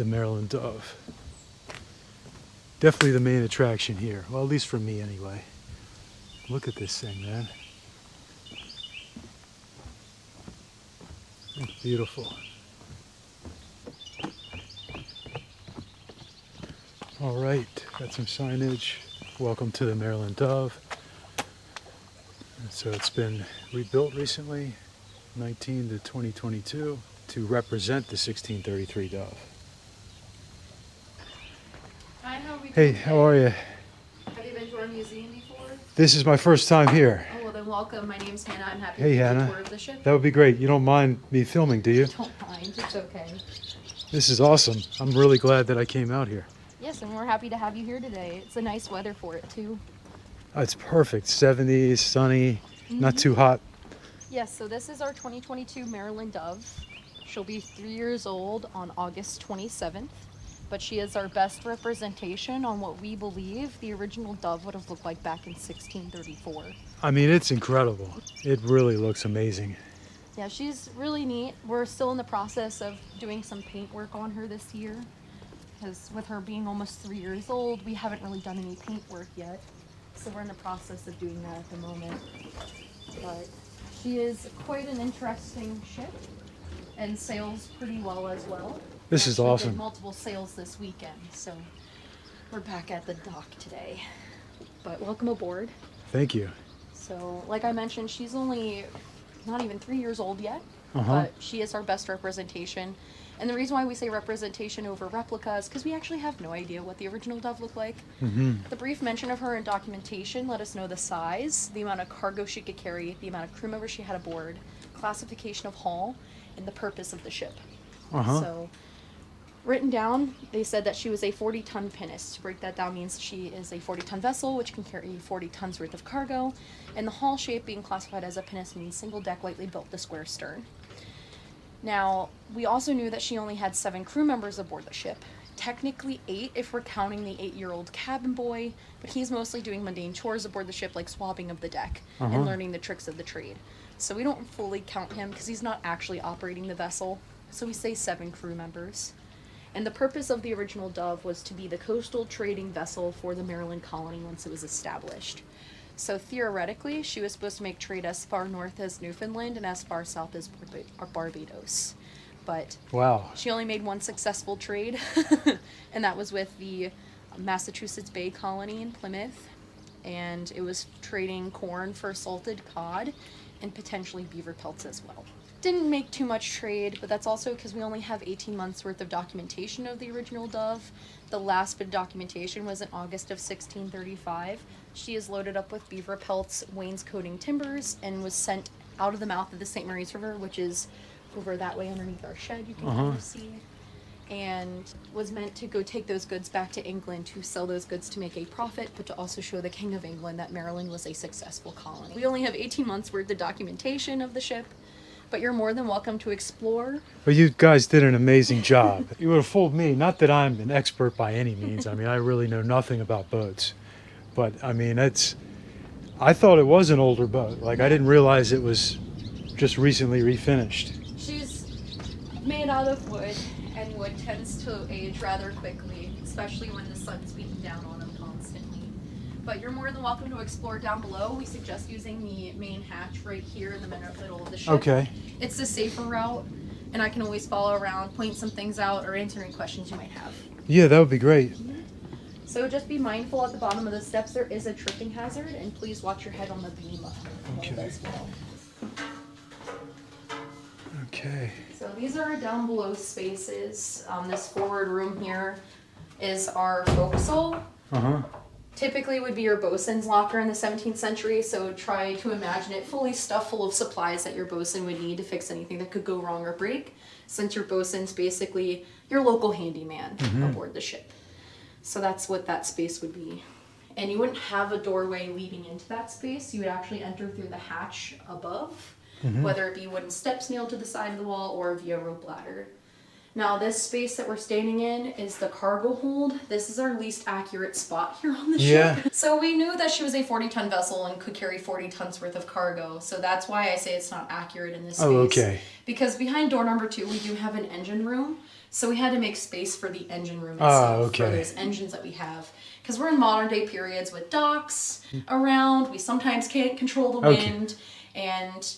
the Maryland Dove. Definitely the main attraction here. Well, at least for me anyway. Look at this thing, man. It's beautiful. All right, got some signage. Welcome to the Maryland Dove. And so it's been rebuilt recently, 19 to 2022, to represent the 1633 Dove. Hi, how are we Hey, doing how today? are you? Have you been to our museum before? This is my first time here. Oh, well then welcome. My name's Hannah. I'm happy Hey, to give you a Hannah. tour of the ship. That would be great. You don't mind me filming, do you? Don't mind, it's okay. This is awesome. I'm really glad that I came out here. Yes, and we're happy to have you here today. It's a nice weather for it too. It's perfect. 70s, sunny, not too hot. Yes, so this is our 2022 Maryland Dove. She'll be 3 years old on August 27th, but she is our best representation on what we believe the original Dove would have looked like back in 1634. I mean, it's incredible. It really looks amazing. Yeah, she's really neat. We're still in the process of doing some paint work on her this year, because with her being almost 3 years old, we haven't really done any paint work yet. So we're in the process of doing that at the moment. But she is quite an interesting ship and sails pretty well as well. This We is actually did awesome. multiple sails this weekend, so we're back at the dock today. But welcome aboard. Thank you. So, like I mentioned, she's only not even 3 years old yet, Uh-huh. but she is our best representation. And the reason why we say representation over replica is because we actually have no idea what the original Dove looked like. The brief mention of her in documentation let us know the size, the amount of cargo she could carry, the amount of crew members she had aboard, classification of hull, and the purpose of the ship. Uh-huh. So, written down, they said that she was a 40-ton pinnace. To break that down means she is a 40-ton vessel, which can carry 40 tons worth of cargo. And the hull shape being classified as a pinnace means single deck, lightly built, with a square stern. Now, we also knew that she only had 7 crew members aboard the ship. Technically 8 if we're counting the 8-year-old cabin boy, but he's mostly doing mundane chores aboard the ship like swabbing of the deck and learning the tricks of the trade. So we don't fully count him because he's not actually operating the vessel. So we say 7 crew members. And the purpose of the original Dove was to be the coastal trading vessel for the Maryland colony once it was established. So theoretically, she was supposed to make trade as far north as Newfoundland and as far south as Barbados. But Wow. she only made one successful trade, and that was with the Massachusetts Bay Colony in Plymouth. And it was trading corn for salted cod and potentially beaver pelts as well. Didn't make too much trade, but that's also because we only have 18 months worth of documentation of the original Dove. The last bit of documentation was in August of 1635. She is loaded up with beaver pelts, wainscoting timbers, and was sent out of the mouth of the St. Mary's River, which is over that way underneath our shed, you can kind of see. And was meant to go take those goods back to England to sell those goods to make a profit, but to also show the King of England that Maryland was a successful colony. We only have 18 months worth of documentation of the ship, but you're more than welcome to explore. But you guys did an amazing job. You would have fooled me. Not that I'm an expert by any means. I mean, I really know nothing about boats. But, I mean, I thought it was an older boat. Like, I didn't realize it was just recently refinished. She's made out of wood, and wood tends to age rather quickly, especially when the sun's beating down on them constantly. But you're more than welcome to explore down below. We suggest using the main hatch right here in the middle of the ship. Okay. It's the safer route, and I can always follow around, point some things out, or answer any questions you might have. Yeah, that would be great. So just be mindful at the bottom of the steps there is a tripping hazard, and please watch your head on the beam Okay. as well. Okay. So these are our down below spaces. This forward room here is our forecastle. Uh-huh. Typically would be your bosun's locker in the 17th century, so try to imagine it fully stuffed full of supplies that your bosun would need to fix anything that could go wrong or break, since your bosun's basically your local handyman aboard the ship. So that's what that space would be. And you wouldn't have a doorway leading into that space. You would actually enter through the hatch above, whether it be wooden steps nailed to the side of the wall or via rope ladder. Now this space that we're standing in is the cargo hold. This is our least accurate spot here on the ship. So we knew that she was a 40-ton vessel and could carry 40 tons worth of cargo. So that's why I say it's not accurate in this space. Oh, okay. Because behind door number 2, we do have an engine room. So we had to make space for the engine room Ah, itself, okay. for those engines that we have. Because we're in modern day periods with docks around, we sometimes can't control the Okay. wind, and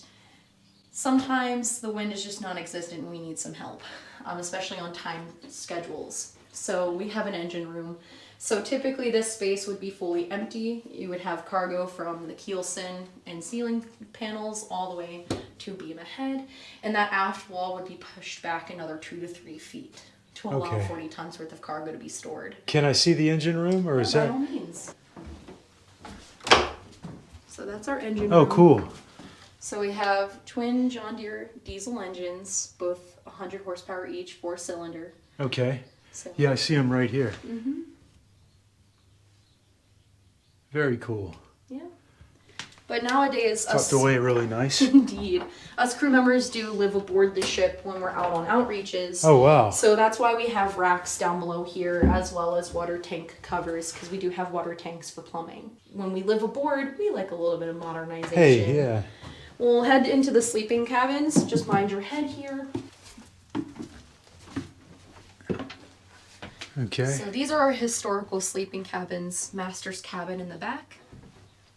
sometimes the wind is just non-existent and we need some help, especially on time schedules. So we have an engine room. So typically this space would be fully empty. You would have cargo from the keelson and ceiling panels all the way to beam ahead. And that aft wall would be pushed back another 2 to 3 feet to allow Okay. 40 tons worth of cargo to be stored. Can I see the engine room, or is By that? all means. So that's our engine room. Oh, cool. So we have twin John Deere diesel engines, both 100 horsepower each, 4-cylinder. Okay. So Yeah, I see them right here. Very cool. yeah. But nowadays, us Tucked away really nice. indeed, us crew members do live aboard the ship when we're out on outreaches. Oh, wow. So that's why we have racks down below here, as well as water tank covers, because we do have water tanks for plumbing. When we live aboard, we like a little bit of modernization. Hey, yeah. We'll head into the sleeping cabins. Just mind your head here. Okay. So these are our historical sleeping cabins. Master's cabin in the back.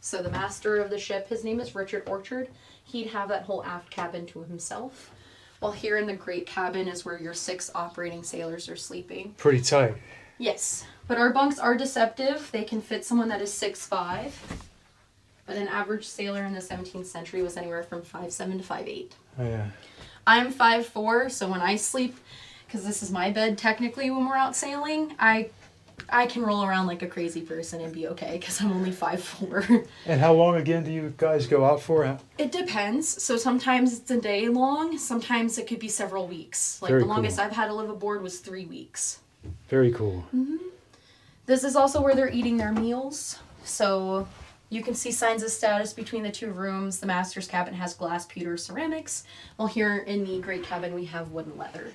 So the master of the ship, his name is Richard Orchard. He'd have that whole aft cabin to himself. While here in the great cabin is where your 6 operating sailors are sleeping. Pretty tight. Yes, but our bunks are deceptive. They can fit someone that is 6'5". But an average sailor in the 17th century was anywhere from 5'7" to 5'8". Oh, yeah. I'm 5'4", so when I sleep, because this is my bed technically when we're out sailing, I can roll around like a crazy person and be okay because I'm only 5'4". And how long again do you guys go out for? It depends. So sometimes it's a day long. Sometimes it could be several weeks. Like Very the longest cool. I've had to live aboard was 3 weeks. Very cool. This is also where they're eating their meals. So you can see signs of status between the 2 rooms. The master's cabin has glass, pewter, ceramics. While here in the great cabin we have wood and leather.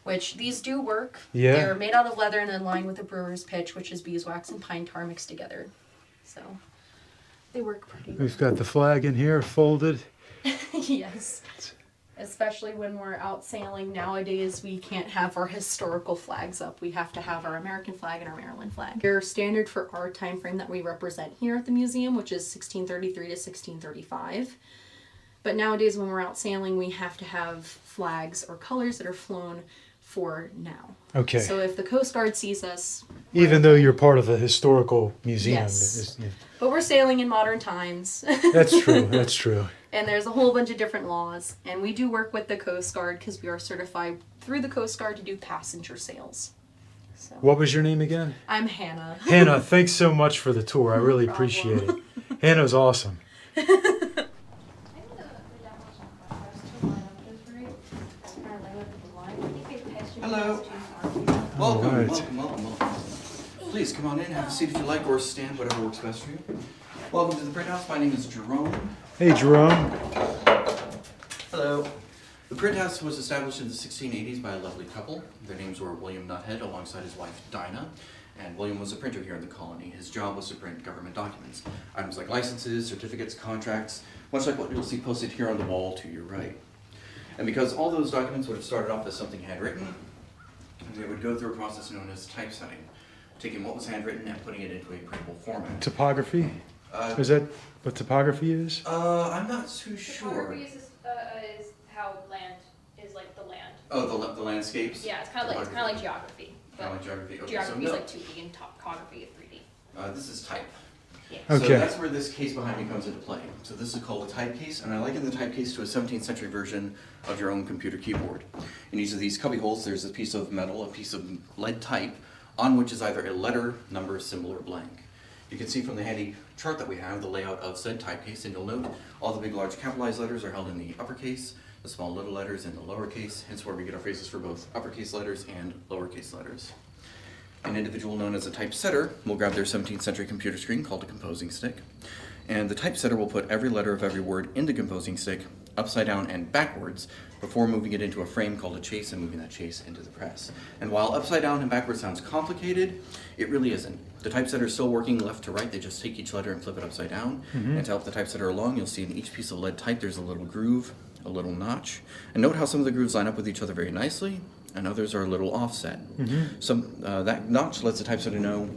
Which these do work. Yeah. They're made out of leather and then lined with a brewer's pitch, which is beeswax and pine tar mixed together. So they work pretty well. We've got the flag in here folded. Yes. Especially when we're out sailing nowadays, we can't have our historical flags up. We have to have our American flag and our Maryland flag. They're standard for our time frame that we represent here at the museum, which is 1633 to 1635. But nowadays when we're out sailing, we have to have flags or colors that are flown for now. Okay. So if the Coast Guard sees us, Even though you're part of a historical museum. Yes. it's- yeah. but we're sailing in modern times. That's true. That's true. And there's a whole bunch of different laws. And we do work with the Coast Guard because we are certified through the Coast Guard to do passenger sails. So What was your name again? I'm Hannah. Hannah, thanks so much for the tour. I really problem. appreciate it. Hannah's awesome. Hello. Welcome, Alright. welcome. Please come on in, have a seat if you like, or stand, whatever works best for you. Welcome to the Print House. My name is Jerome. Hey, Jerome. Hello. The Print House was established in the 1680s by a lovely couple. Their names were William Nuthead alongside his wife Dinah. And William was a printer here in the colony. His job was to print government documents. Items like licenses, certificates, contracts, much like what you'll see posted here on the wall to your right. And because all those documents would have started off as something handwritten, they would go through a process known as typesetting, taking what was handwritten and putting it into a printable format. Topography? Uh, Is that what topography is? I'm not too sure. Topography is how land is like the land. Oh, the landscapes? Yeah, it's kind of like geography. Kind of like geography. Okay, Geography so is no. like 2D and topography is 3D. This is type. Yeah. Okay. So that's where this case behind me comes into play. So this is called a type case, and I liken the type case to a 17th century version of your own computer keyboard. In each of these cubby holes, there's a piece of metal, a piece of lead type, on which is either a letter, number, symbol, or blank. You can see from the handy chart that we have the layout of said type case, and you'll note all the big, large capitalized letters are held in the uppercase, the small little letters in the lowercase, hence where we get our phrases for both uppercase letters and lowercase letters. An individual known as a typesetter will grab their 17th century computer screen called a composing stick, and the typesetter will put every letter of every word in the composing stick upside down and backwards before moving it into a frame called a chase and moving that chase into the press. And while upside down and backwards sounds complicated, it really isn't. The typesetter is still working left to right. They just take each letter and flip it upside down. And to help the typesetter along, you'll see in each piece of lead type there's a little groove, a little notch. And note how some of the grooves line up with each other very nicely, and others are a little offset. That notch lets the typesetter know,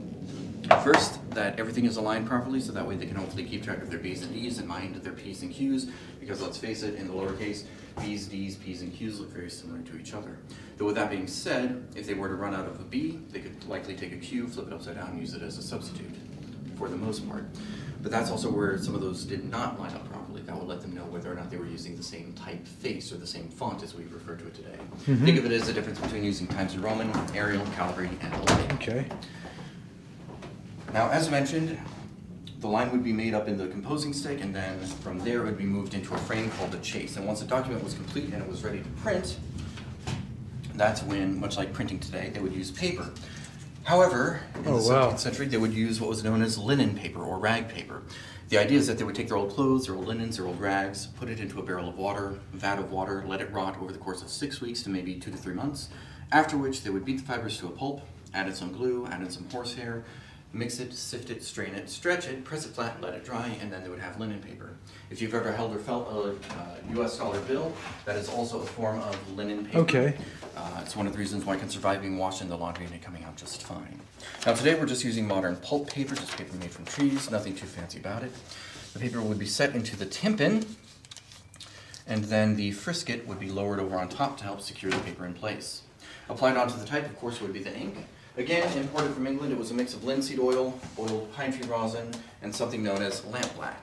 first, that everything is aligned properly, so that way they can hopefully keep track of their B's and D's and mind their P's and Q's, because let's face it, in the lowercase, B's, D's, P's, and Q's look very similar to each other. Though with that being said, if they were to run out of a B, they could likely take a Q, flip it upside down, and use it as a substitute, for the most part. But that's also where some of those did not line up properly. That would let them know whether or not they were using the same typeface or the same font as we refer to it today. Think of it as the difference between using Times New Roman, Arial, Calibri, and the like. Okay. Now, as mentioned, the line would be made up in the composing stick, and then from there it would be moved into a frame called the chase. And once the document was complete and it was ready to print, that's when, much like printing today, they would use paper. However, in the 17th century, they would use what was known as linen paper or rag paper. The idea is that they would take their old clothes, their old linens, their old rags, put it into a barrel of water, vat of water, let it rot over the course of 6 weeks to maybe 2 to 3 months, after which they would beat the fibers to a pulp, added some glue, added some horsehair, mix it, sift it, strain it, stretch it, press it flat, let it dry, and then they would have linen paper. If you've ever held or felt a US dollar bill, that is also a form of linen paper. Okay. It's one of the reasons why it can survive being washed in the laundry and it coming out just fine. Now today we're just using modern pulp paper, just paper made from trees, nothing too fancy about it. The paper would be set into the tympan, and then the frisket would be lowered over on top to help secure the paper in place. Applied onto the type, of course, would be the ink. Again, imported from England, it was a mix of linseed oil, boiled pine tree rosin, and something known as lampblack.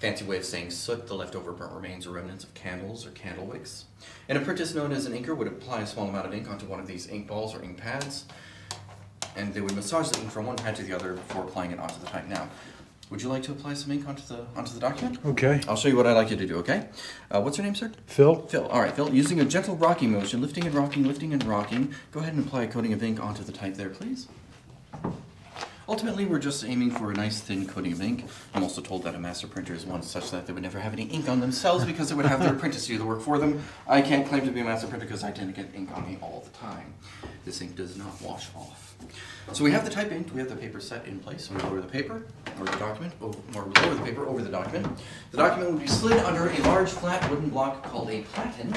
Fancy way of saying soot, the leftover burnt remains or remnants of candles or candle wicks. An apprentice known as an inker would apply a small amount of ink onto one of these ink balls or ink pads, and they would massage the ink from one pad to the other before applying it onto the type. Now, would you like to apply some ink onto the document? Okay. I'll show you what I'd like you to do, okay? What's your name, sir? Phil? Phil. All right, Phil. Using a gentle rocking motion, lifting and rocking, lifting and rocking, go ahead and apply a coating of ink onto the type there, please. Ultimately, we're just aiming for a nice thin coating of ink. I'm also told that a master printer is one such that they would never have any ink on themselves because they would have their apprentice do the work for them. I can't claim to be a master printer because I tend to get ink on me all the time. This ink does not wash off. So we have the type inked, we have the paper set in place. So we lower the paper, or the document, or lower the paper over the document. The document would be slid under a large flat wooden block called a platen,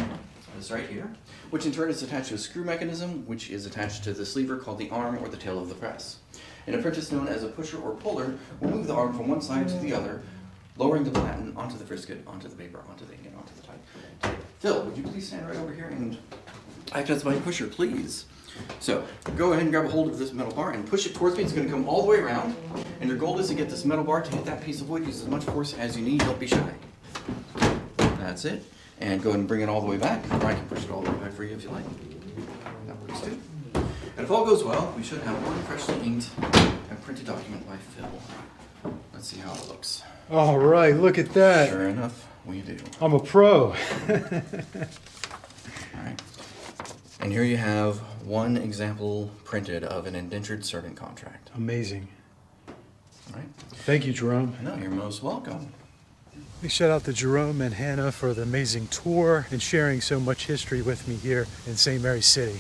this right here, which in turn is attached to a screw mechanism, which is attached to this lever called the arm or the tail of the press. An apprentice known as a pusher or puller will move the arm from one side to the other, lowering the platen onto the frisket, onto the paper, onto the ink, and onto the type. Phil, would you please stand right over here and act as my pusher, please? So, go ahead and grab a hold of this metal bar and push it towards me. It's going to come all the way around, and your goal is to get this metal bar to hit that piece of wood. Use as much force as you need, don't be shy. That's it. And go ahead and bring it all the way back, or I can push it all the way back for you if you like. That works too. And if all goes well, we should have one freshly inked and printed document by Phil. Let's see how it looks. All right, look at that. Sure enough, we do. I'm a pro. All right. And here you have one example printed of an indentured servant contract. Amazing. All right. Thank you, Jerome. No, you're most welcome. Big shout out to Jerome and Hannah for the amazing tour and sharing so much history with me here in St. Mary City.